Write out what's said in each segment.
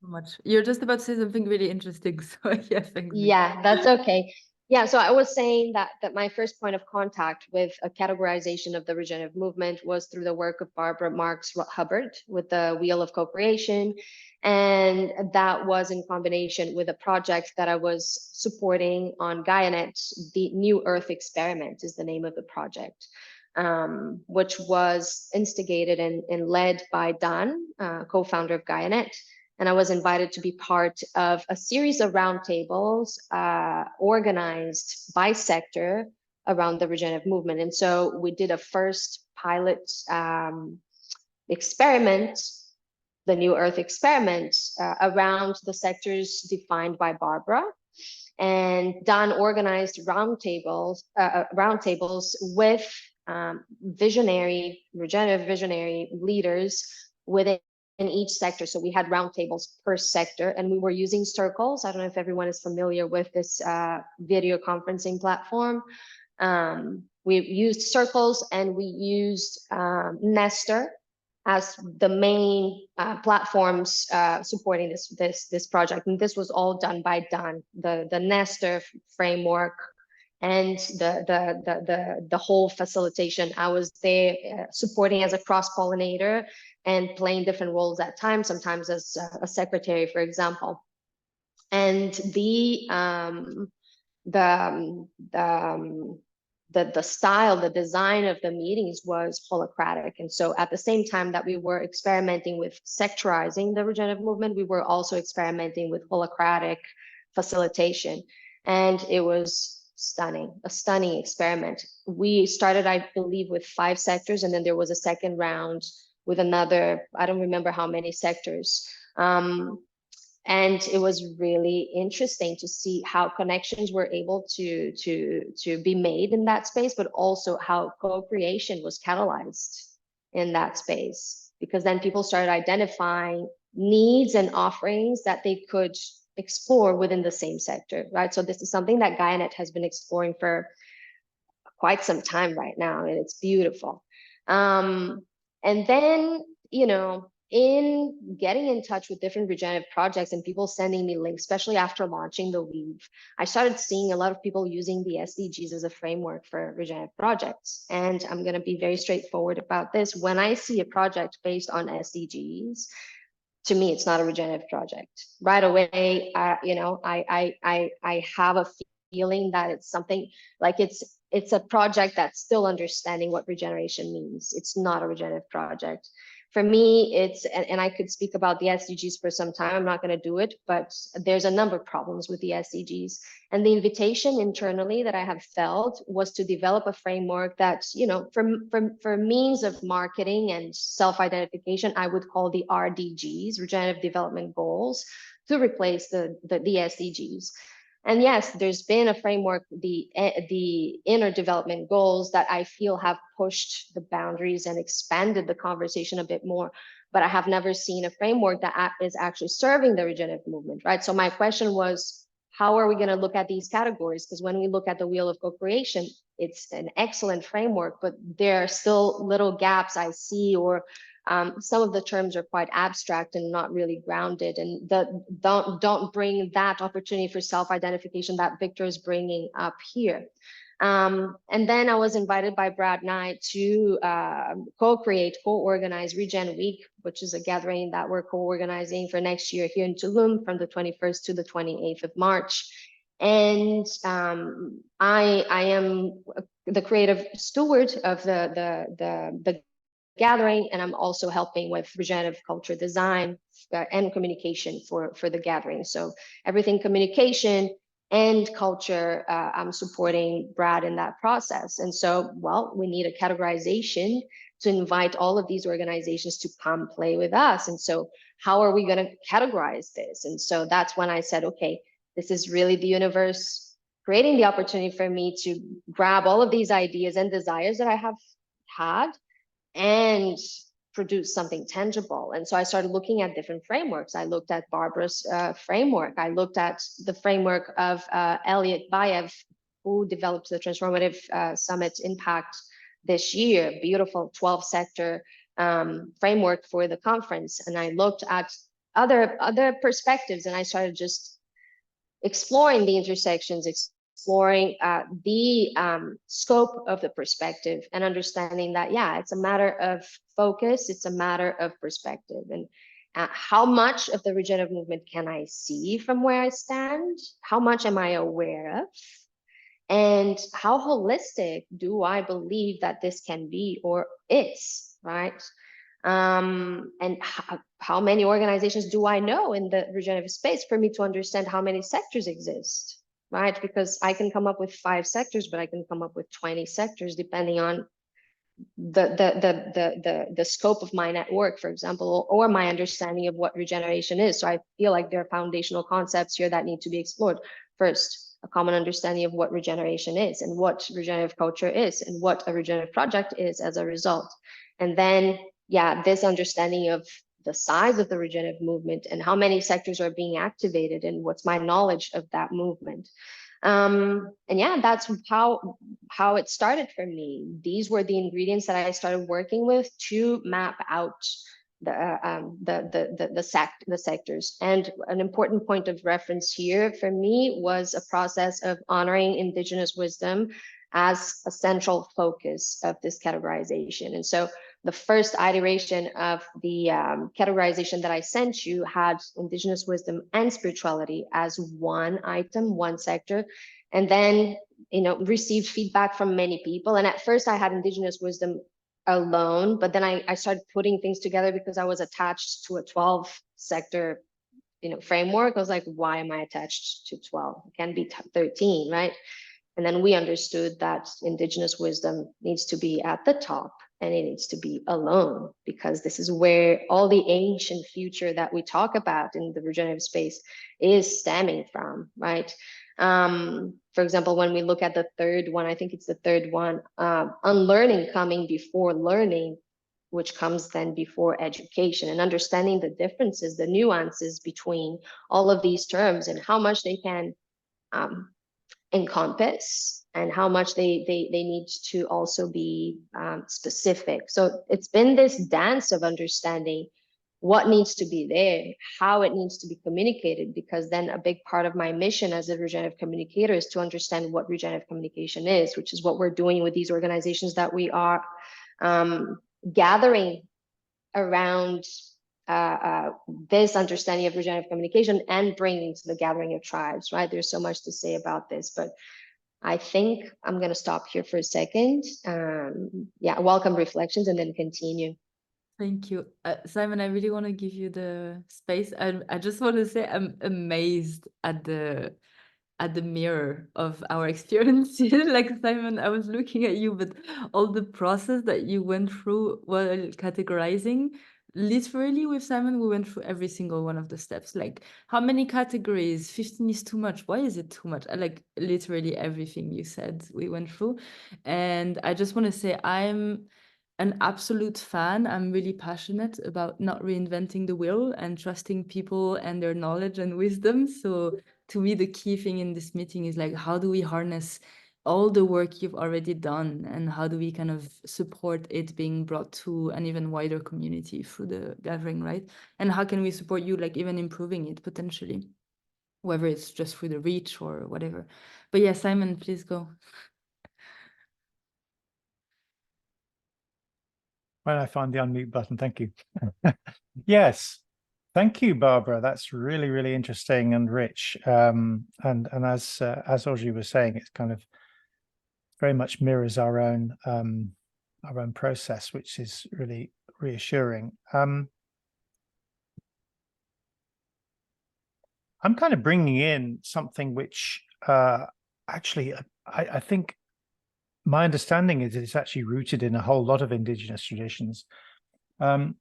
so much. You're just about to say something really interesting. So yeah, thanks. Yeah, that's okay. Yeah, so I was saying that my first point of contact with a categorization of the regenerative movement was through the work of Barbara Marx Hubbard with the Wheel of Co-Creation. And that was in combination with a project that I was supporting on Gaianet. The New Earth Experiment is the name of the project, which was instigated and led by Dan, co-founder of Gaianet. And I was invited to be part of a series of roundtables organized by sector around the regenerative movement. And so we did a first pilot experiment, the New Earth Experiment, around the sectors defined by Barbara. And Dan organized roundtables with regenerative visionary leaders within in each sector. So we had roundtables per sector, and we were using circles. I don't know if everyone is familiar with this video conferencing platform. We used circles, and we used Nestor as the main platforms supporting this project. And this was all done by Dan, the Nestor framework and the whole facilitation. I was there supporting as a cross-pollinator and playing different roles at times, sometimes as a secretary, for example. And the style, the design of the meetings was holacratic. And so at the same time that we were experimenting with sectorizing the regenerative movement, we were also experimenting with holacratic facilitation. And it was stunning, a stunning experiment. We started, I believe, with 5 sectors, and then there was a second round with another, I don't remember how many sectors. And it was really interesting to see how connections were able to be made in that space, but also how co-creation was catalyzed in that space, because then people started identifying needs and offerings that they could explore within the same sector, right? So this is something that Gaianet has been exploring for quite some time right now, and it's beautiful. And then, you know, in getting in touch with different regenerative projects and people sending me links, especially after launching the Weave, I started seeing a lot of people using the SDGs as a framework for regenerative projects. And I'm going to be very straightforward about this. When I see a project based on SDGs, to me, it's not a regenerative project. Right away, you know, I have a feeling that it's something like it's a project that's still understanding what regeneration means. It's not a regenerative project. For me, it's, and I could speak about the SDGs for some time, I'm not going to do it, but there's a number of problems with the SDGs. And the invitation internally that I have felt was to develop a framework that, you know, for means of marketing and self-identification, I would call the RDGs, Regenerative Development Goals, to replace the SDGs. And yes, there's been a framework, the inner development goals, that I feel have pushed the boundaries and expanded the conversation a bit more, but I have never seen a framework that is actually serving the regenerative movement, right? So my question was, how are we going to look at these categories? Because when we look at the Wheel of Co-Creation, it's an excellent framework, but there are still little gaps I see, or some of the terms are quite abstract and not really grounded, and don't bring that opportunity for self-identification that Victor is bringing up here. And then I was invited by Brad Knight to co-organize Regen Week, which is a gathering that we're co-organizing for next year here in Tulum from the 21st to the 28th of March. And I am the creative steward of the gathering, and I'm also helping with regenerative culture design and communication for the gathering. So everything communication and culture, I'm supporting Brad in that process. And so, well, we need a categorization to invite all of these organizations to come play with us. And so how are we going to categorize this? And so that's when I said, okay, this is really the universe creating the opportunity for me to grab all of these ideas and desires that I have had and produce something tangible. And so I started looking at different frameworks. I looked at Barbara's framework. I looked at the framework of Elliot Bayev, who developed the Transformative Summit Impact this year, beautiful 12-sector framework for the conference. And I looked at other perspectives, and I started just exploring the intersections, exploring the scope of the perspective, and understanding that, yeah, it's a matter of focus, it's a matter of perspective, and how much of the regenerative movement can I see from where I stand? How much am I aware of? And how holistic do I believe that this can be or is, right? And how many organizations do I know in the regenerative space for me to understand how many sectors exist, right? Because I can come up with 5 sectors, but I can come up with 20 sectors depending on the scope of my network, for example, or my understanding of what regeneration is. So I feel like there are foundational concepts here that need to be explored. First, a common understanding of what regeneration is and what regenerative culture is and what a regenerative project is as a result. And then, yeah, this understanding of the size of the regenerative movement and how many sectors are being activated and what's my knowledge of that movement. And yeah, that's how it started for me. These were the ingredients that I started working with to map out the sectors. And an important point of reference here for me was a process of honoring indigenous wisdom as a central focus of this categorization. And so the first iteration of the categorization that I sent you had indigenous wisdom and spirituality as one item, one sector, and then, received feedback from many people. And at first I had indigenous wisdom alone, but then I started putting things together because I was attached to a 12 sector, framework. I was like, why am I attached to 12? It can be 13, right? And then we understood that indigenous wisdom needs to be at the top and it needs to be alone, because this is where all the ancient future that we talk about in the regenerative space is stemming from, right? For example, when we look at the third one, I think it's the third one, unlearning coming before learning, which comes then before education, and understanding the differences, the nuances between all of these terms and how much they can encompass and how much they need to also be specific. So it's been this dance of understanding what needs to be there, how it needs to be communicated, because then a big part of my mission as a regenerative communicator is to understand what regenerative communication is, which is what we're doing with these organizations that we are gathering around this understanding of regenerative communication and bringing to the gathering of tribes, right? There's so much to say about this, but I think I'm going to stop here for a second. Yeah, welcome reflections and then continue. Thank you. Simon, I really want to give you the space. I just want to say I'm amazed at the mirror of our experiences. Like, Simon, I was looking at you, but all the process that you went through while categorizing, literally with Simon, we went through every single one of the steps. Like, how many categories? 15 is too much. Why is it too much? I like literally everything you said we went through. And I just want to say I'm an absolute fan. I'm really passionate about not reinventing the wheel and trusting people and their knowledge and wisdom. So to me, the key thing in this meeting is like, how do we harness all the work you've already done and how do we kind of support it being brought to an even wider community through the gathering, right? And how can we support you, like even improving it potentially, whether it's just through the reach or whatever. But yeah, Simon, please go. When I find the unmute button, thank you. Yes, thank you, Barbara. That's really, really interesting and rich. And as Audrey was saying, it's kind of very much mirrors our own process, which is really reassuring. I'm kind of bringing in something which actually I think my understanding is it's actually rooted in a whole lot of indigenous traditions. The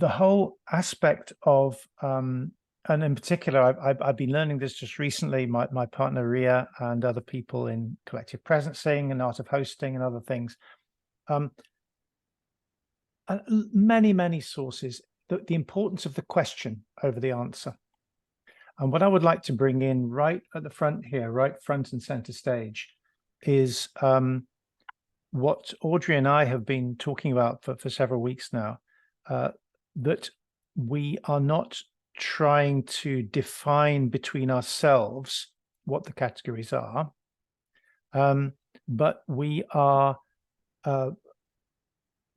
whole aspect of, and in particular, I've been learning this just recently, my partner Ria and other people in collective presencing and art of hosting and other things. Many sources, the importance of the question over the answer. And what I would like to bring in right at the front here, right front and center stage, is what Audrey and I have been talking about for several weeks now, that we are not trying to define between ourselves what the categories are, but we are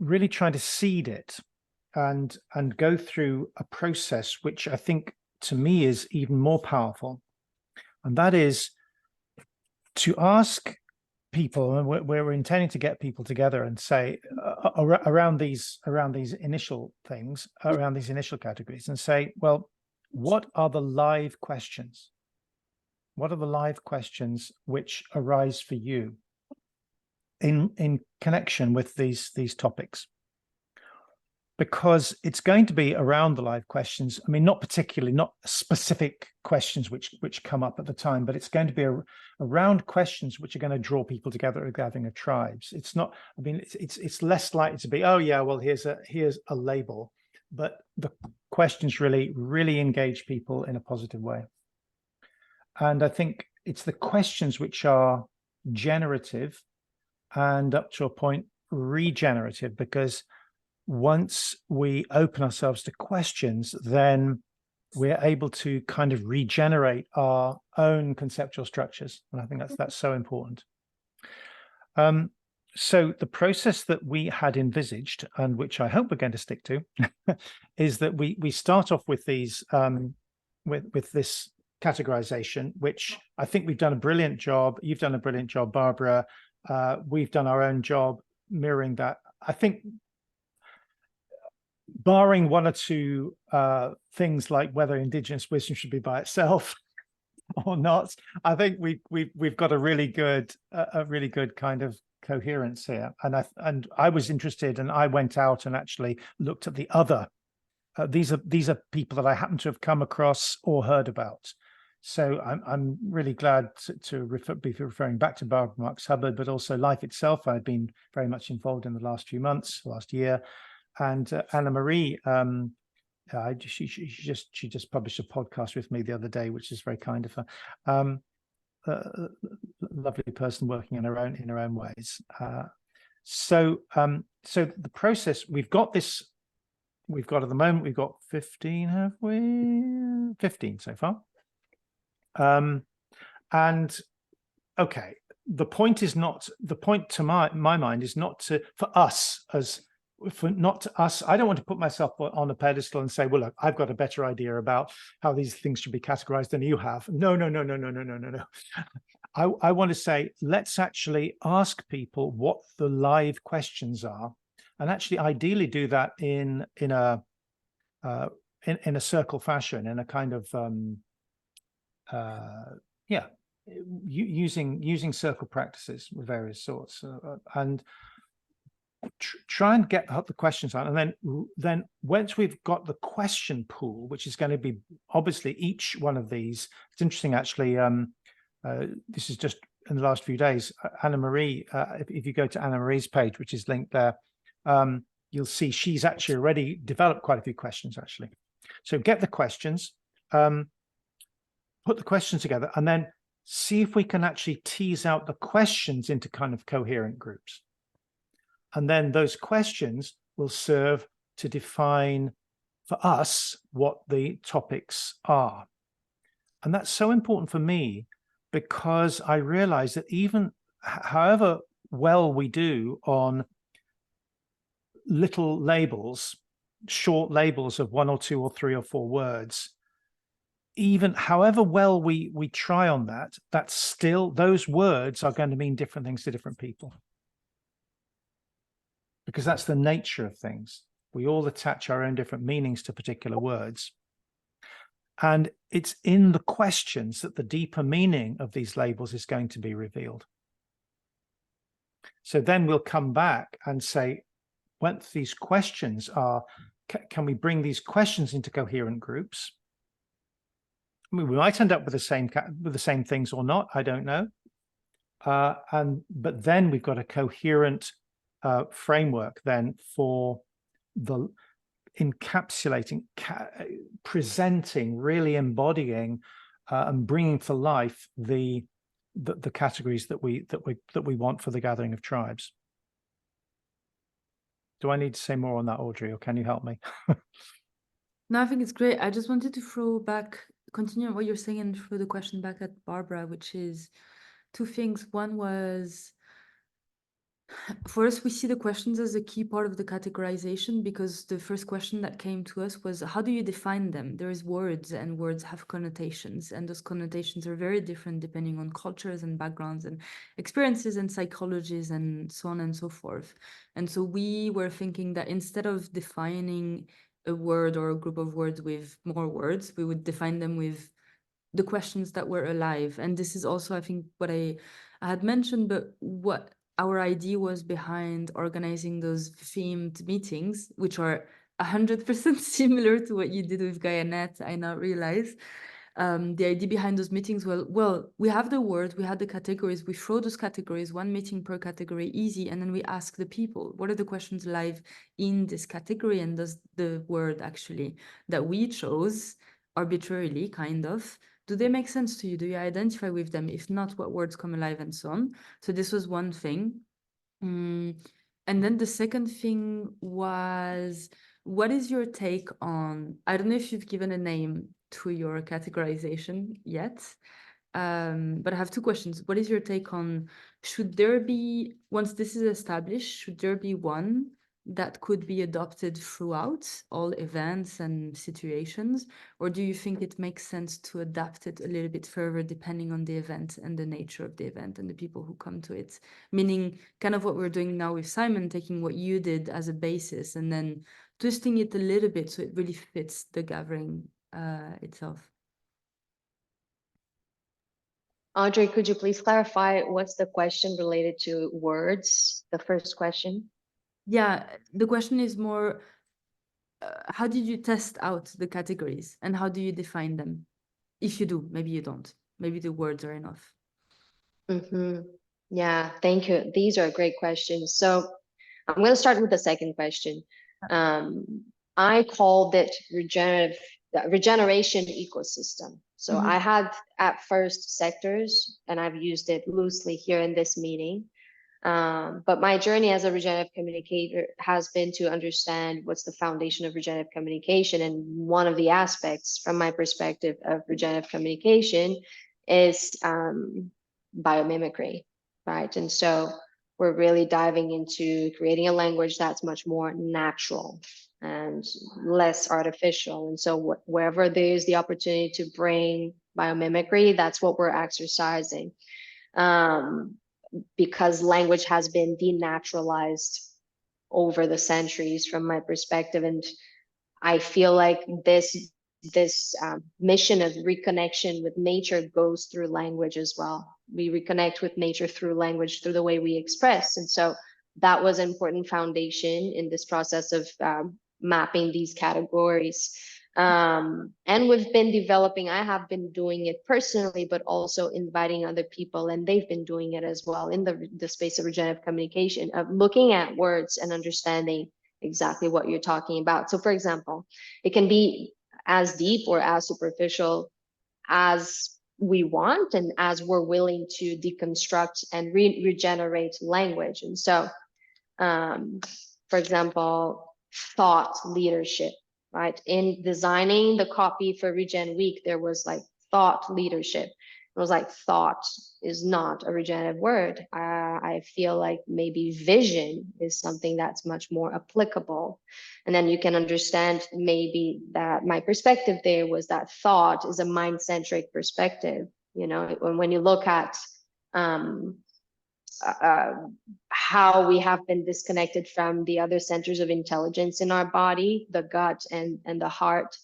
really trying to seed it and go through a process which I think to me is even more powerful, and that is to ask people, and we're intending to get people together and say around these initial things, around these initial categories, and say, well, what are the live questions? What are the live questions which arise for you in connection with these topics? Because it's going to be around the live questions. I mean, not specific questions which come up at the time, but it's going to be around questions which are going to draw people together at a gathering of tribes. It's not, I mean, it's less likely to be, oh yeah, well, here's a label, but the questions really engage people in a positive way. And I think it's the questions which are generative and up to a point regenerative, because once we open ourselves to questions, then we're able to kind of regenerate our own conceptual structures. And I think that's so important. So the process that we had envisaged, and which I hope we're going to stick to, is that we start off with these with this categorization, which I think we've done a brilliant job. You've done a brilliant job, Barbara. We've done our own job mirroring that. I think, barring one or two things like whether indigenous wisdom should be by itself or not, I think we've got a really good kind of coherence here. And I was interested, and I went out and actually looked at the other. These are people that I happen to have come across or heard about. So I'm really glad to be referring back to Barbara Marx Hubbard, but also Life itself. I've been very much involved in the last few months, last year. And Anna Marie, she just published a podcast with me the other day, which is very kind of her. Lovely person working in her own ways. So the process, we've got at the moment, we've got 15, have we? 15 so far. And okay, the point to my mind is not to, not to us. I don't want to put myself on a pedestal and say, well, look, I've got a better idea about how these things should be categorized than you have. No. I want to say, let's actually ask people what the live questions are, and actually ideally do that in a circle fashion, in a kind of using circle practices of various sorts, and try and get the questions out. And then once we've got the question pool, which is going to be obviously each one of these, it's interesting actually, this is just in the last few days, Anna Marie, if you go to Anna Marie's page, which is linked there, you'll see she's actually already developed quite a few questions actually. So get the questions, put the questions together, and then see if we can actually tease out the questions into kind of coherent groups. And then those questions will serve to define for us what the topics are. And that's so important for me, because I realize that even however well we do on little labels, short labels of 1 or 2 or 3 or 4 words, even however well we try on that, that's still, those words are going to mean different things to different people. Because that's the nature of things. We all attach our own different meanings to particular words. And it's in the questions that the deeper meaning of these labels is going to be revealed. So then we'll come back and say, once these questions are, can we bring these questions into coherent groups? I mean, we might end up with the same things or not, I don't know. But then we've got a coherent framework then for the encapsulating, presenting, really embodying and bringing to life the categories that we want for the gathering of tribes. Do I need to say more on that, Audrey, or can you help me? No, I think it's great. I just wanted to continue on what you're saying and throw the question back at Barbara, which is two things. One was, for us, we see the questions as a key part of the categorization, because the first question that came to us was, how do you define them? There is words, and words have connotations, and those connotations are very different depending on cultures and backgrounds and experiences and psychologies and so on and so forth. And so we were thinking that instead of defining a word or a group of words with more words, we would define them with the questions that were alive. And this is also, I think, what I had mentioned, but what our idea was behind organizing those themed meetings, which are 100% similar to what you did with Gaianet, I now realize. The idea behind those meetings, well, we have the words, we had the categories, we throw those categories, one meeting per category, easy, and then we ask the people, what are the questions live in this category, and does the word actually that we chose arbitrarily, kind of, do they make sense to you? Do you identify with them? If not, what words come alive, and so on. So this was one thing. And then the second thing was, what is your take on, I don't know if you've given a name to your categorization yet, but I have two questions. What is your take on, should there be, once this is established, should there be one that could be adopted throughout all events and situations? Or do you think it makes sense to adapt it a little bit further depending on the event and the nature of the event and the people who come to it? Meaning kind of what we're doing now with Simon, taking what you did as a basis and then twisting it a little bit so it really fits the gathering itself. Audrey, could you please clarify what's the question related to words, the first question? Yeah, the question is more, how did you test out the categories and how do you define them? If you do, maybe you don't. Maybe the words are enough. Yeah, thank you. These are great questions. So I'm going to start with the second question. I called it regeneration ecosystem. So I had at first sectors, and I've used it loosely here in this meeting. But my journey as a regenerative communicator has been to understand what's the foundation of regenerative communication. And one of the aspects from my perspective of regenerative communication is biomimicry, right? And so we're really diving into creating a language that's much more natural and less artificial. And so wherever there's the opportunity to bring biomimicry, that's what we're exercising. Because language has been denaturalized over the centuries from my perspective. And I feel like this mission of reconnection with nature goes through language as well. We reconnect with nature through language, through the way we express. And so that was an important foundation in this process of mapping these categories. And we've been developing, I have been doing it personally, but also inviting other people, and they've been doing it as well in the space of regenerative communication, of looking at words and understanding exactly what you're talking about. So for example, it can be as deep or as superficial as we want and as we're willing to deconstruct and regenerate language. And so, for example, thought leadership, right? In designing the copy for Regen Week, there was like thought leadership. It was like thought is not a regenerative word. I feel like maybe vision is something that's much more applicable. And then you can understand maybe that my perspective there was that thought is a mind-centric perspective. You know, when you look at how we have been disconnected from the other centers of intelligence in our body, the gut and the heart,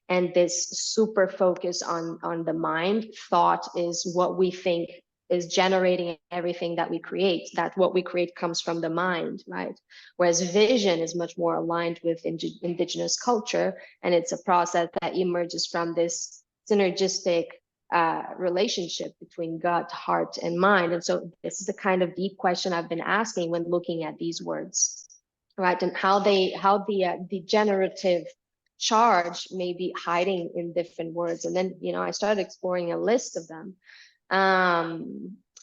and this super focus on the mind. Thought is what we think is generating everything that we create. That what we create comes from the mind, right? Whereas vision is much more aligned with indigenous culture, and it's a process that emerges from this synergistic relationship between gut, heart, and mind. And so this is the kind of deep question I've been asking when looking at these words, right? And how the degenerative charge may be hiding in different words. And then, you know, I started exploring a list of them.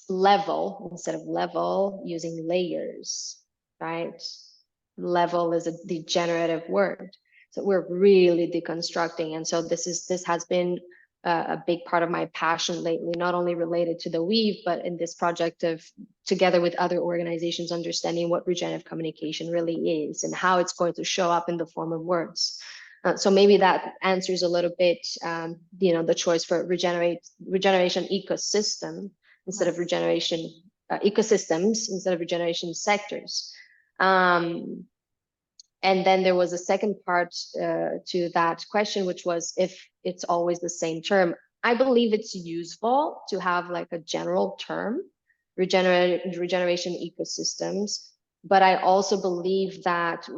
Level, instead of level, using layers, right? Level is a degenerative word. So we're really deconstructing. And so this has been a big part of my passion lately, not only related to the weave, but in this project of, together with other organizations, understanding what regenerative communication really is and how it's going to show up in the form of words. So maybe that answers a little bit, the choice for regeneration ecosystem instead of regeneration ecosystems instead of regeneration sectors. And then there was a second part to that question, which was if it's always the same term. I believe it's useful to have like a general term, regeneration ecosystems. But I also believe that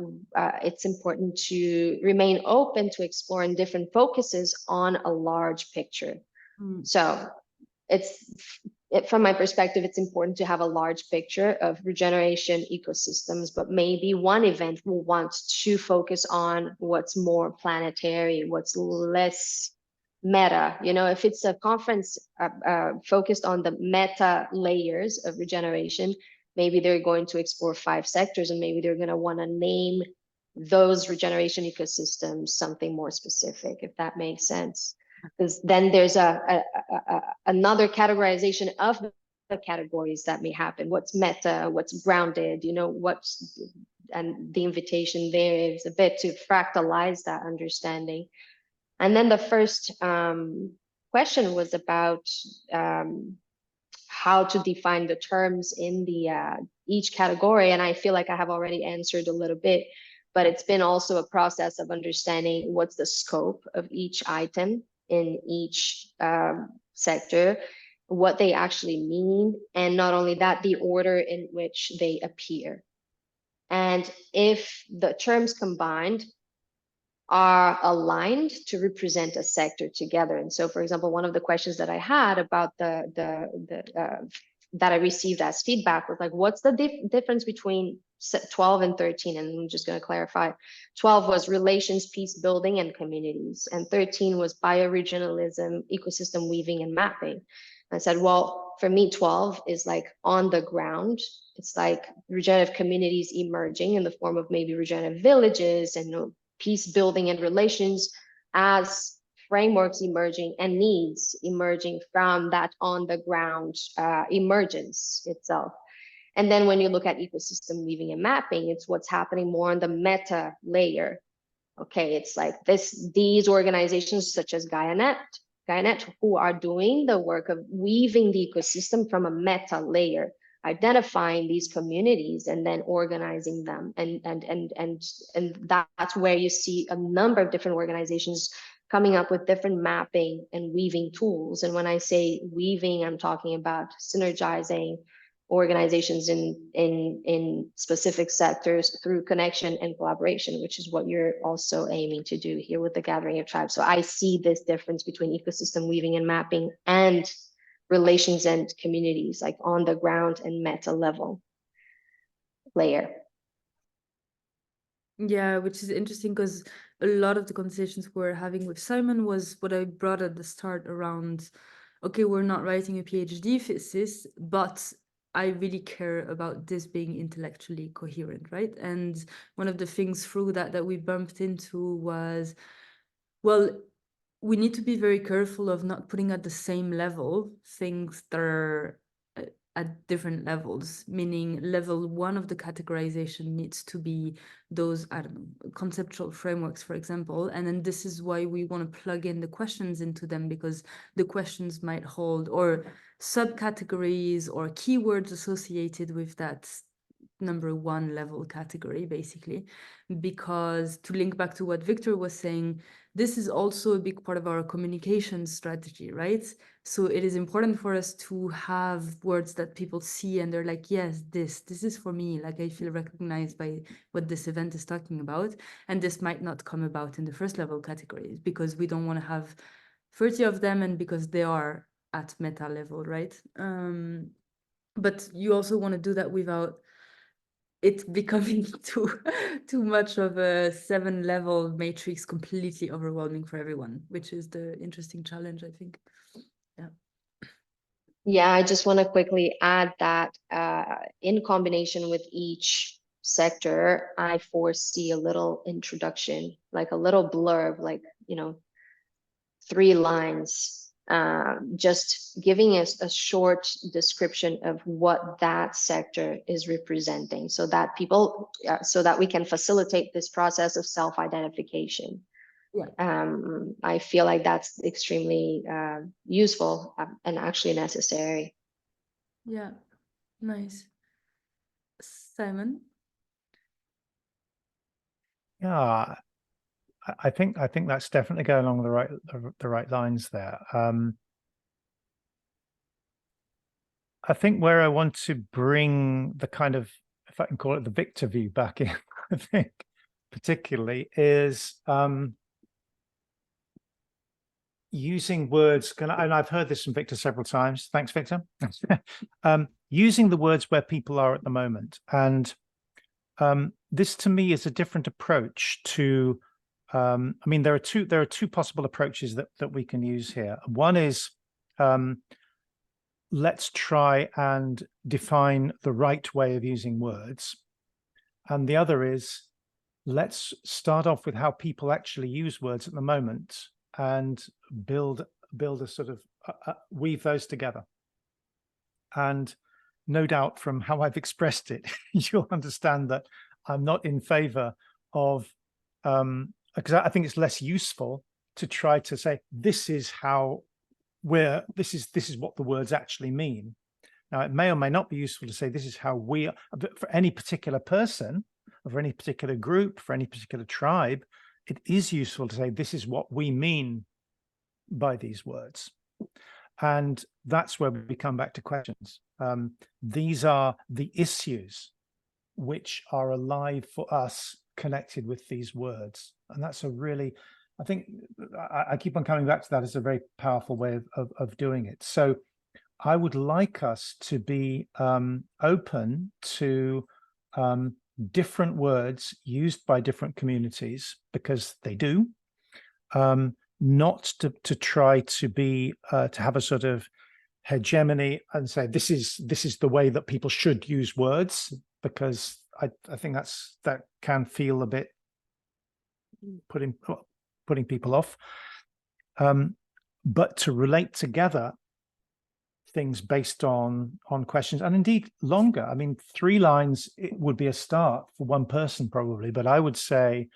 it's important to remain open to exploring different focuses on a large picture. So from my perspective, it's important to have a large picture of regeneration ecosystems, but maybe one event will want to focus on what's more planetary, what's less meta. If it's a conference focused on the meta layers of regeneration, maybe they're going to explore 5 sectors, and maybe they're going to want to name those regeneration ecosystems something more specific, if that makes sense. Because then there's another categorization of the categories that may happen. What's meta, what's grounded, and the invitation there is a bit to fractalize that understanding. And then the first question was about how to define the terms in the each category. And I feel like I have already answered a little bit, but it's been also a process of understanding what's the scope of each item in each sector, what they actually mean, and not only that, the order in which they appear. And if the terms combined are aligned to represent a sector together. And so, for example, one of the questions that I had about that I received as feedback was like, what's the difference between 12 and 13? And I'm just going to clarify. 12 was relations, peace building, and communities. And 13 was bioregionalism, ecosystem weaving, and mapping. I said, well, for me, 12 is like on the ground. It's like regenerative communities emerging in the form of maybe regenerative villages and peace building and relations as frameworks emerging and needs emerging from that on the ground emergence itself. And then when you look at ecosystem weaving and mapping, it's what's happening more on the meta layer. Okay, it's like these organizations such as Gaianet, who are doing the work of weaving the ecosystem from a meta layer, identifying these communities and then organizing them. And that's where you see a number of different organizations coming up with different mapping and weaving tools. And when I say weaving, I'm talking about synergizing organizations in specific sectors through connection and collaboration, which is what you're also aiming to do here with the Gathering of Tribes. So I see this difference between ecosystem weaving and mapping and relations and communities, like on the ground and meta level layer. Yeah, which is interesting because a lot of the conversations we're having with Simon was what I brought at the start around, okay, we're not writing a PhD thesis, but I really care about this being intellectually coherent, right? And one of the things through that we bumped into was, well, we need to be very careful of not putting at the same level things that are at different levels, meaning level 1 of the categorization needs to be those, I don't know, conceptual frameworks, for example. And then this is why we want to plug in the questions into them, because the questions might hold or subcategories or keywords associated with that number 1 level category, basically. Because to link back to what Victor was saying, this is also a big part of our communication strategy, right? So it is important for us to have words that people see and they're like, yes, this is for me. Like, I feel recognized by what this event is talking about. And this might not come about in the first level categories because we don't want to have 30 of them and because they are at meta level, right? But you also want to do that without it becoming too much of a 7-level matrix, completely overwhelming for everyone, which is the interesting challenge, I think. Yeah, I just want to quickly add that in combination with each sector, I foresee a little introduction, like a little blurb, like, 3 lines, just giving us a short description of what that sector is representing, so that so that we can facilitate this process of self-identification. Yeah. I feel like that's extremely useful and actually necessary. Yeah, nice. Simon? Yeah, I think that's definitely going along the right lines there. I think where I want to bring the kind of, if I can call it, the Victor view back in, I think particularly is using words, and I've heard this from Victor several times. Thanks, Victor. Using the words where people are at the moment. And this to me is a different approach to, I mean, there are two possible approaches that we can use here. One is, let's try and define the right way of using words. And the other is, let's start off with how people actually use words at the moment and build a sort of weave those together. And no doubt from how I've expressed it, you'll understand that I'm not in favor of, because I think it's less useful to try to say, this is how this is what the words actually mean. Now, it may or may not be useful to say this is how we, but for any particular person, or for any particular group, for any particular tribe, it is useful to say this is what we mean by these words. And that's where we come back to questions. These are the issues which are alive for us connected with these words. And that's a really, I think, I keep on coming back to that as a very powerful way of doing it. So I would like us to be open to different words used by different communities, because they do, not to try to be to have a sort of hegemony and say this is the way that people should use words, because I think that can feel a bit putting people off, but to relate together things based on questions, and indeed longer. I mean, 3 lines, it would be a start for one person probably, but I would say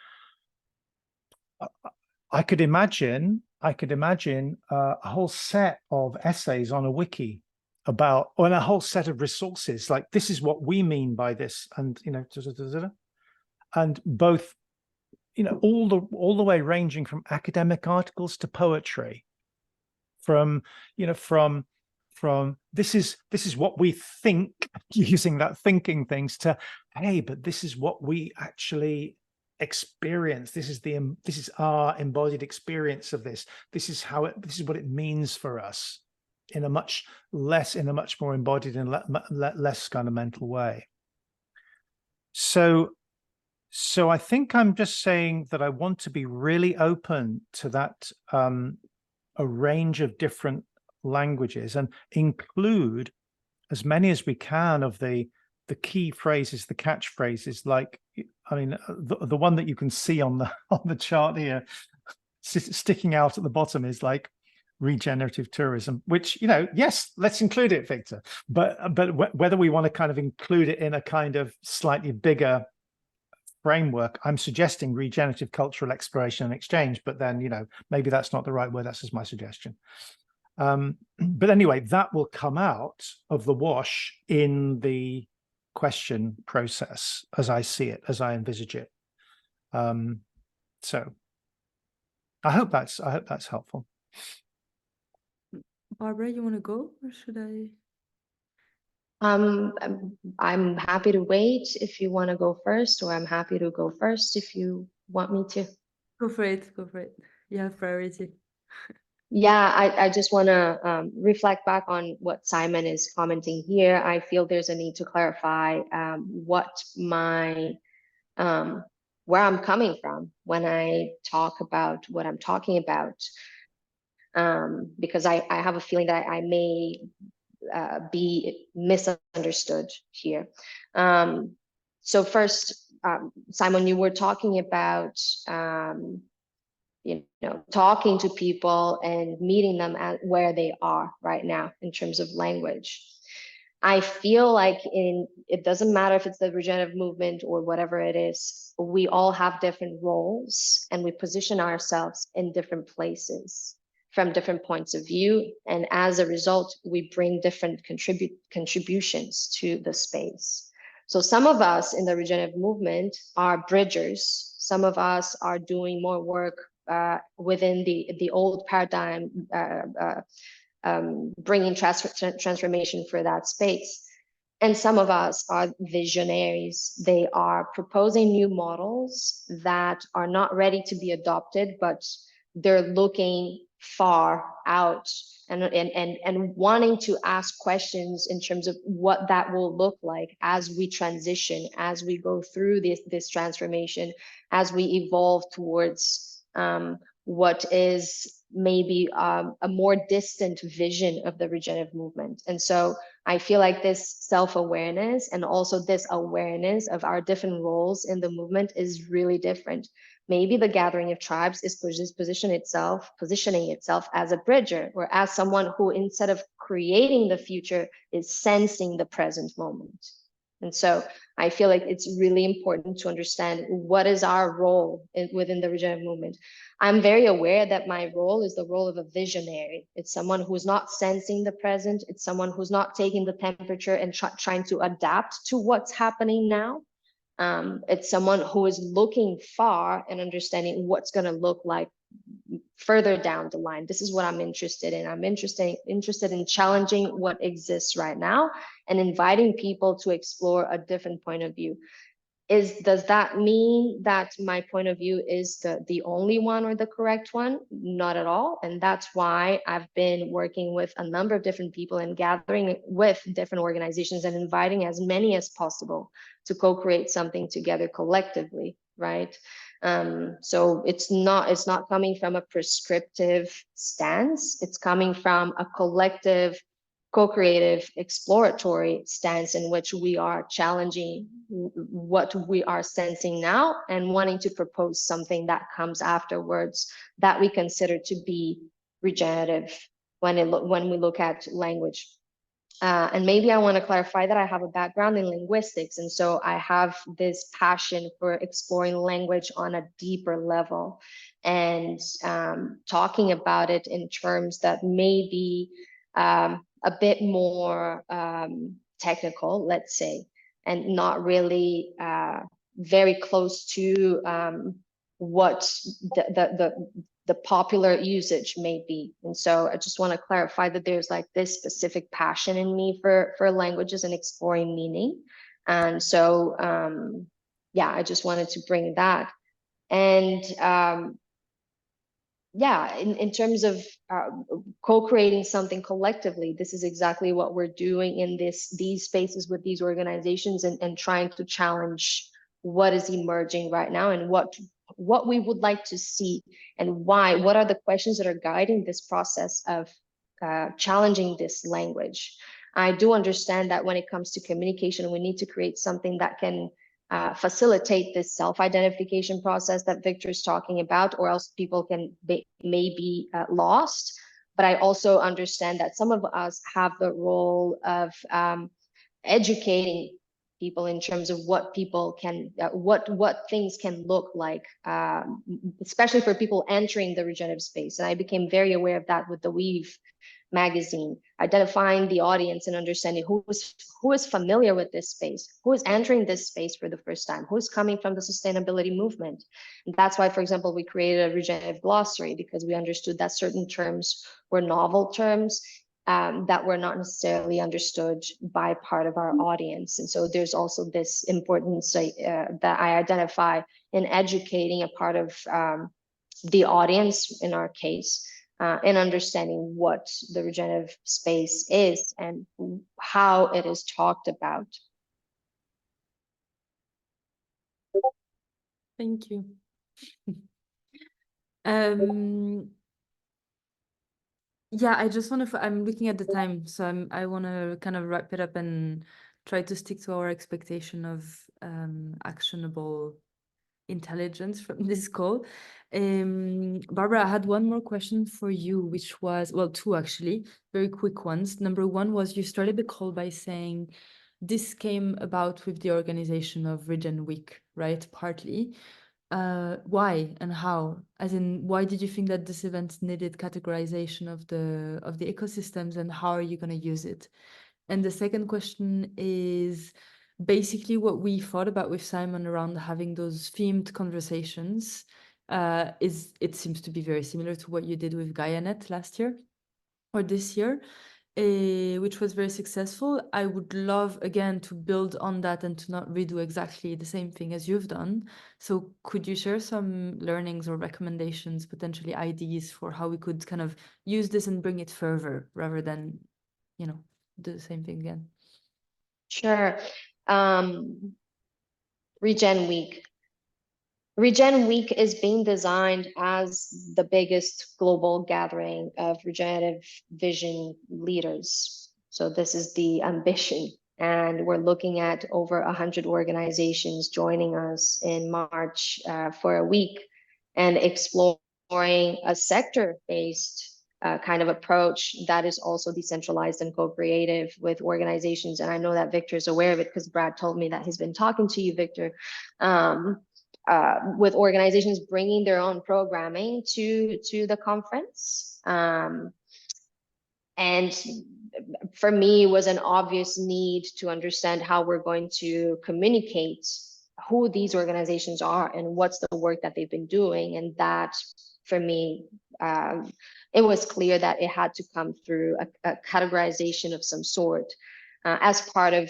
I could imagine a whole set of essays on a wiki about, or a whole set of resources, like this is what we mean by this, and and both, all the way ranging from academic articles to poetry, from this is what we think, using that thinking things, to hey, but this is what we actually experience. This is our embodied experience of this. This is what it means for us in a much more embodied and less kind of mental way. So I think I'm just saying that I want to be really open to that, a range of different languages, and include as many as we can of the key phrases, the catchphrases. Like, I mean, the one that you can see on the chart here, sticking out at the bottom, is like regenerative tourism, which, yes, let's include it, Victor. But whether we want to kind of include it in a kind of slightly bigger framework, I'm suggesting regenerative cultural exploration and exchange, but then, maybe that's not the right word. That's just my suggestion. But anyway, that will come out of the wash in the question process as I see it, as I envisage it. So I hope that's helpful. Barbara, you want to go, or should I? I'm happy to wait if you want to go first, or I'm happy to go first if you want me to. Go for it. You have priority. Yeah, I just want to reflect back on what Simon is commenting here. I feel there's a need to clarify what where I'm coming from when I talk about what I'm talking about, because I have a feeling that I may be misunderstood here. So first, Simon, you were talking about talking to people and meeting them at where they are right now in terms of language. I feel like it doesn't matter if it's the regenerative movement or whatever it is, we all have different roles and we position ourselves in different places from different points of view. And as a result, we bring different contributions to the space. So some of us in the regenerative movement are bridgers. Some of us are doing more work within the old paradigm, bringing transformation for that space. And some of us are visionaries. They are proposing new models that are not ready to be adopted, but they're looking far out and wanting to ask questions in terms of what that will look like as we transition, as we go through this transformation, as we evolve towards what is maybe a more distant vision of the regenerative movement. And so I feel like this self-awareness and also this awareness of our different roles in the movement is really different. Maybe the Gathering of Tribes is positioning itself as a bridger, or as someone who, instead of creating the future, is sensing the present moment. And so I feel like it's really important to understand what is our role within the regenerative movement. I'm very aware that my role is the role of a visionary. It's someone who's not sensing the present. It's someone who's not taking the temperature and trying to adapt to what's happening now. It's someone who is looking far and understanding what's going to look like further down the line. This is what I'm interested in. I'm interested in challenging what exists right now and inviting people to explore a different point of view. Does that mean that my point of view is the only one or the correct one? Not at all. And that's why I've been working with a number of different people and gathering with different organizations and inviting as many as possible to co-create something together collectively, right? So it's not coming from a prescriptive stance. It's coming from a collective, co-creative, exploratory stance in which we are challenging what we are sensing now and wanting to propose something that comes afterwards that we consider to be regenerative when we look at language. And maybe I want to clarify that I have a background in linguistics, and so I have this passion for exploring language on a deeper level and talking about it in terms that may be a bit more technical, let's say, and not really very close to what the popular usage may be. And so I just want to clarify that there's like this specific passion in me for languages and exploring meaning. And so, yeah, I just wanted to bring that. And yeah, in terms of co-creating something collectively, this is exactly what we're doing in these spaces with these organizations and trying to challenge what is emerging right now and what we would like to see and why, what are the questions that are guiding this process of challenging this language. I do understand that when it comes to communication, we need to create something that can facilitate this self-identification process that Victor's talking about, or else people may be lost. But I also understand that some of us have the role of educating people in terms of what people can, what things can look like, especially for people entering the regenerative space. And I became very aware of that with the Weave magazine, identifying the audience and understanding who is familiar with this space, who is entering this space for the first time, who's coming from the sustainability movement. And that's why, for example, we created a regenerative glossary, because we understood that certain terms were novel terms that were not necessarily understood by part of our audience. And so there's also this importance that I identify in educating a part of the audience, in our case, in understanding what the regenerative space is and how it is talked about. Thank you. Yeah, I just want to, I'm looking at the time, so I want to kind of wrap it up and try to stick to our expectation of actionable intelligence from this call. Barbara, I had one more question for you, which was, well, two actually, very quick ones. Number one was, you started the call by saying this came about with the organization of Regen Week, right? Partly. Why and how? As in, why did you think that this event needed categorization of the ecosystems, and how are you going to use it? And the second question is basically what we thought about with Simon around having those themed conversations. It seems to be very similar to what you did with Gaianet last year or this year, which was very successful. I would love, again, to build on that and to not redo exactly the same thing as you've done. So could you share some learnings or recommendations, potentially ideas for how we could kind of use this and bring it further rather than, you know, do the same thing again? Sure. Regen Week. Regen Week is being designed as the biggest global gathering of regenerative vision leaders. So this is the ambition. And we're looking at over 100 organizations joining us in March for a week and exploring a sector-based kind of approach that is also decentralized and co-creative with organizations. And I know that Victor is aware of it because Brad told me that he's been talking to you, Victor. With organizations bringing their own programming to the conference. And for me, it was an obvious need to understand how we're going to communicate who these organizations are and what's the work that they've been doing. And that, for me, it was clear that it had to come through a categorization of some sort as part of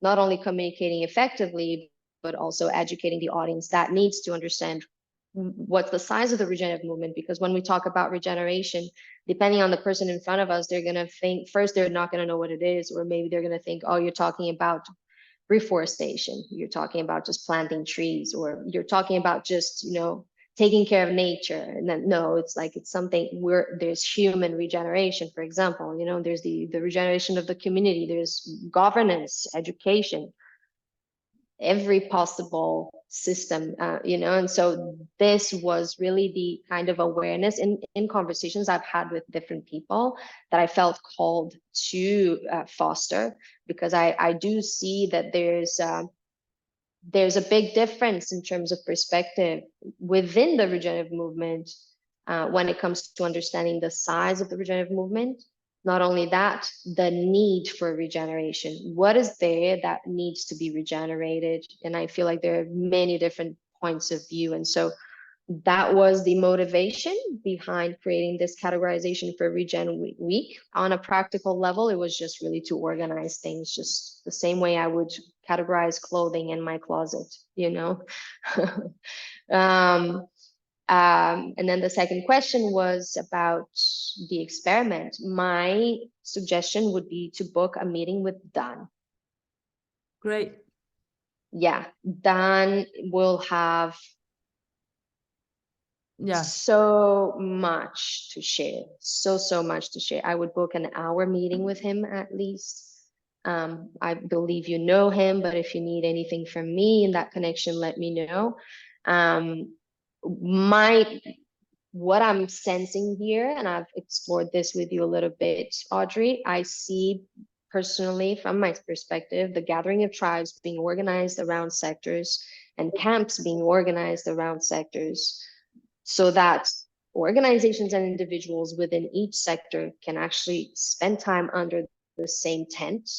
not only communicating effectively, but also educating the audience that needs to understand what's the size of the regenerative movement. Because when we talk about regeneration, depending on the person in front of us, they're going to think, first, they're not going to know what it is, or maybe they're going to think, oh, you're talking about reforestation, you're talking about just planting trees, or you're talking about just, you know, taking care of nature. And then no, it's like it's something where there's human regeneration, for example, you know, there's the regeneration of the community, there's governance, education, every possible system, you know. And so this was really the kind of awareness in conversations I've had with different people that I felt called to foster, because I do see that there's a big difference in terms of perspective within the regenerative movement when it comes to understanding the size of the regenerative movement. Not only that, the need for regeneration. What is there that needs to be regenerated? And I feel like there are many different points of view. And so that was the motivation behind creating this categorization for Regen Week. On a practical level, it was just really to organize things just the same way I would categorize clothing in my closet, you know? And then the second question was about the experiment. My suggestion would be to book a meeting with Dan. Great. Yeah, Dan will have so much to share. So much to share. I would book an hour meeting with him at least. I believe you know him, but if you need anything from me in that connection, let me know. What I'm sensing here, and I've explored this with you a little bit, Audrey, I see personally from my perspective, the gathering of tribes being organized around sectors and camps being organized around sectors, so that organizations and individuals within each sector can actually spend time under the same tent,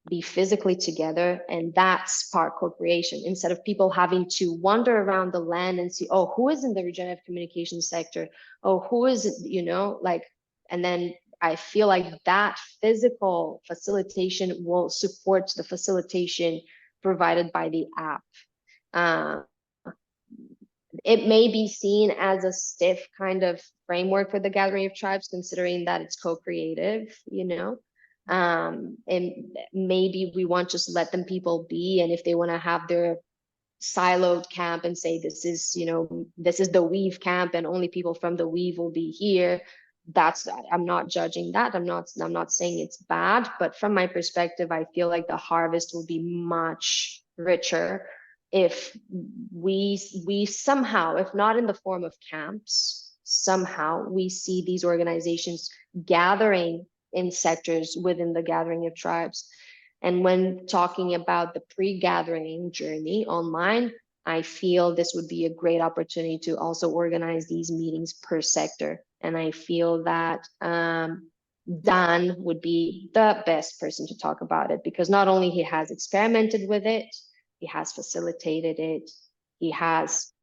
be physically together, and that's part co-creation, instead of people having to wander around the land and see, oh, who is in the regenerative communication sector? Oh, who is it, you know, like, and then I feel like that physical facilitation will support the facilitation provided by the app. It may be seen as a stiff kind of framework for the gathering of tribes, considering that it's co-creative, you know. And maybe we want just let them people be, and if they want to have their siloed camp and say this is, you know, this is the weave camp and only people from the weave will be here, I'm not judging that. I'm not saying it's bad, but from my perspective, I feel like the harvest will be much richer if we somehow, if not in the form of camps, somehow we see these organizations gathering in sectors within the gathering of tribes. And when talking about the pre-gathering journey online, I feel this would be a great opportunity to also organize these meetings per sector. And I feel that Dan would be the best person to talk about it, because not only he has experimented with it, he has facilitated it, he has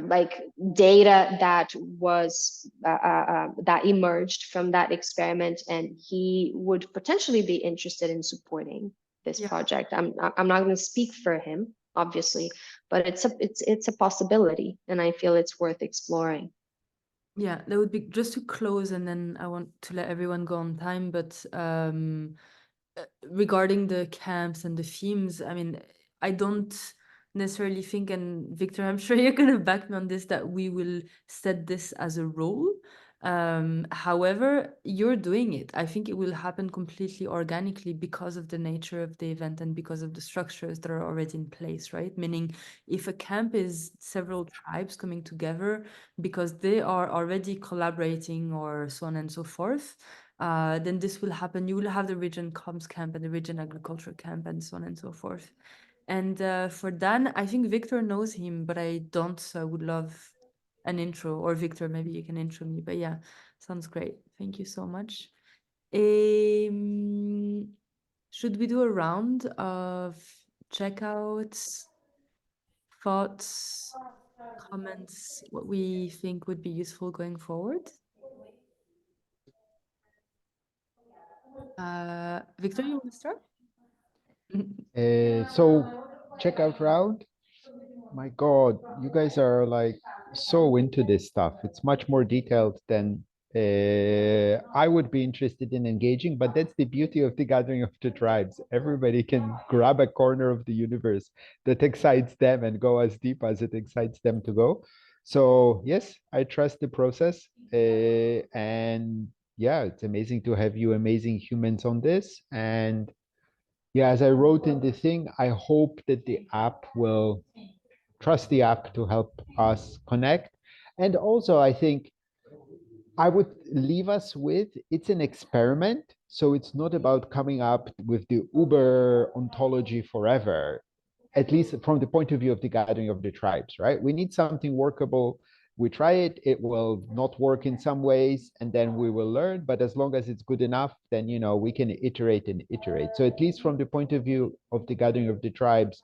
like data that was that emerged from that experiment, and he would potentially be interested in supporting this project. I'm not going to speak for him, obviously, but it's a possibility, and I feel it's worth exploring. Yeah, that would be just to close, and then I want to let everyone go on time. But regarding the camps and the themes, I mean, I don't necessarily think, and Victor, I'm sure you're going to back me on this, that we will set this as a rule. However, you're doing it. I think it will happen completely organically because of the nature of the event and because of the structures that are already in place, right? Meaning, if a camp is several tribes coming together because they are already collaborating or so on and so forth, then this will happen. You will have the Regen Comms camp and the Regen Agriculture camp and so on and so forth. And for Dan, I think Victor knows him, but I don't, so I would love an intro, or Victor, maybe you can intro me. But yeah, sounds great. Thank you so much. Should we do a round of checkouts, thoughts, comments, what we think would be useful going forward? Victor, you want to start? So checkout round. My God, you guys are like so into this stuff. It's much more detailed than I would be interested in engaging, but that's the beauty of the gathering of the tribes. Everybody can grab a corner of the universe that excites them and go as deep as it excites them to go. So yes, I trust the process. And yeah, it's amazing to have you amazing humans on this. And yeah, as I wrote in the thing, I hope that the app will trust the app to help us connect. And also, I think I would leave us with, it's an experiment. So it's not about coming up with the Uber ontology forever, at least from the point of view of the gathering of the tribes, right? We need something workable. We try it, it will not work in some ways, and then we will learn. But as long as it's good enough, then, you know, we can iterate and iterate. So at least from the point of view of the gathering of the tribes,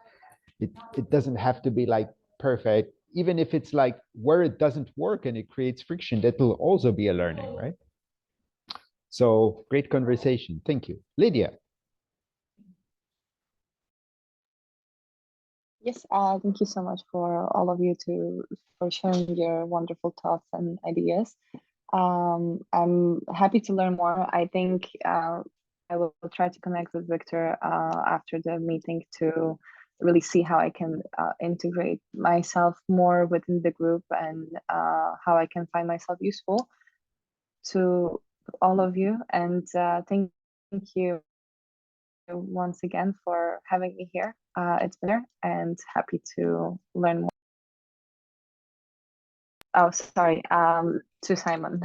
it doesn't have to be like perfect. Even if it's like where it doesn't work and it creates friction, that will also be a learning, right? So great conversation. Thank you. Lydia. Yes, thank you so much for all of you for sharing your wonderful thoughts and ideas. I'm happy to learn more. I think I will try to connect with Victor after the meeting to really see how I can integrate myself more within the group and how I can find myself useful to all of you. And thank you once again for having me here. It's been there, and happy to learn more. Oh, sorry, to Simon.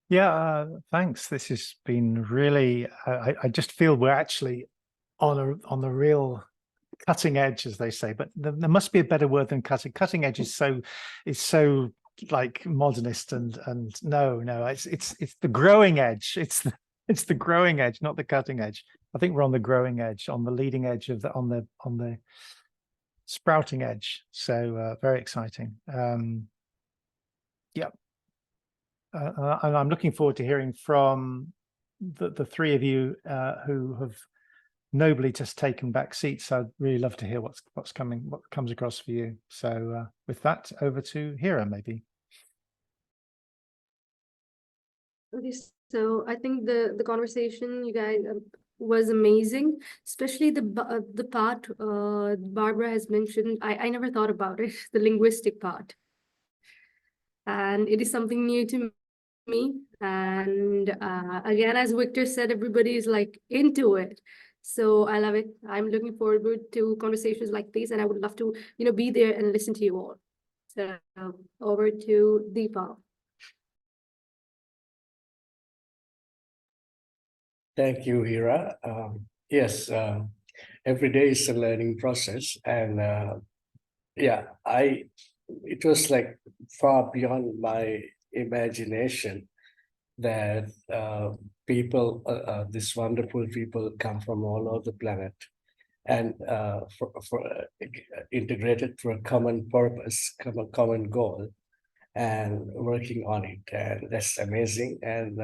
Yeah, thanks. This has been really, I just feel we're actually on the real cutting edge, as they say, but there must be a better word than cutting. Cutting edge is so like modernist and no, it's the growing edge. It's the growing edge, not the cutting edge. I think we're on the growing edge, on the leading edge of on the sprouting edge. So very exciting. Yeah. And I'm looking forward to hearing from the three of you who have nobly just taken back seats. I'd really love to hear what comes across for you. So with that, over to Hira, maybe. Okay, so I think the conversation you guys was amazing, especially the part Barbara has mentioned. I never thought about it, the linguistic part. and it is something new to me. And again, as Victor said, everybody is like into it. So I love it. I'm looking forward to conversations like these, and I would love to, be there and listen to you all. So over to Deepa. Thank you, Hira. Yes, every day is a learning process, and yeah, it was like far beyond my imagination that these wonderful people come from all over the planet and integrated for a common purpose, common goal, and working on it. And that's amazing. And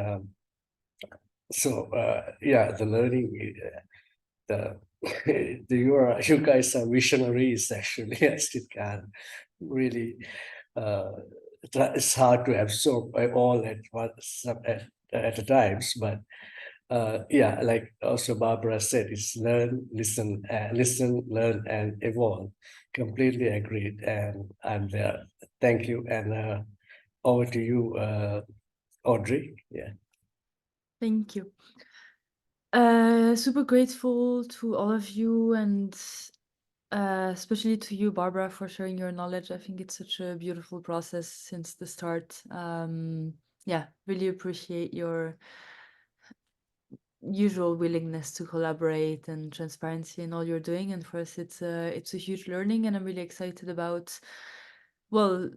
yeah, the learning, you guys are visionaries actually. I still can't really. It's hard to absorb all at once at a times, but yeah, like also Barbara said, it's learn, listen, learn, and evolve. Completely agreed, and I'm there. Thank you, and over to you, Audrey. Yeah. Thank you. Super grateful to all of you, and especially to you, Barbara, for sharing your knowledge. I think it's such a beautiful process since the start. Yeah, really appreciate your usual willingness to collaborate and transparency in all you're doing. And for us, it's a huge learning, and I'm really excited about, well,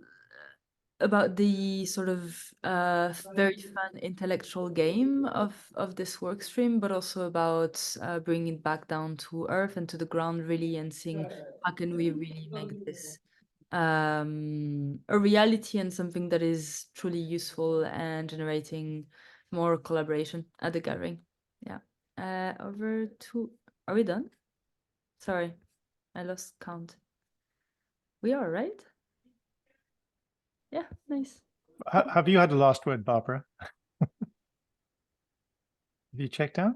about the sort of very fun intellectual game of this work stream, but also about bringing it back down to earth and to the ground, really, and seeing how can we really make this a reality and something that is truly useful and generating more collaboration at the gathering. Yeah. Over to, are we done? Sorry, I lost count. We are, right? Yeah, nice. Have you had the last word, Barbara? Have you checked out?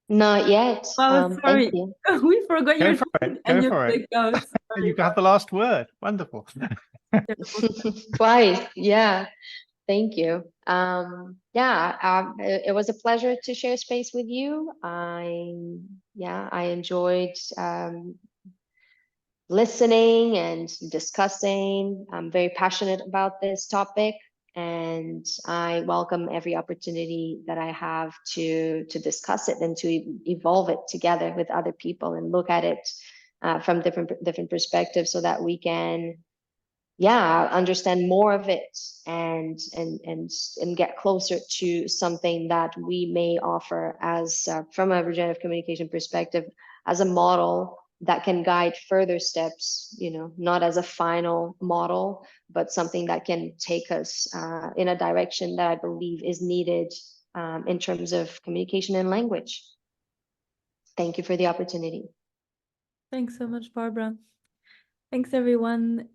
Not yet. Wow, Thank sorry. you. We forgot Go your for it. and Go you for it. clicked out. You have the last word. Wonderful. Twice, yeah. Thank you. It was a pleasure to share space with you. I enjoyed listening and discussing. I'm very passionate about this topic, and I welcome every opportunity that I have to discuss it and to evolve it together with other people and look at it from different perspectives, so that we can understand more of it and get closer to something that we may offer as from a regenerative communication perspective, as a model that can guide further steps, not as a final model, but something that can take us in a direction that I believe is needed in terms of communication and language. Thank you for the opportunity. Thanks so much, Barbara. Thanks, everyone.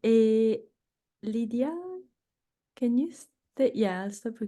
Lydia, can you stay? Yeah, I'll stop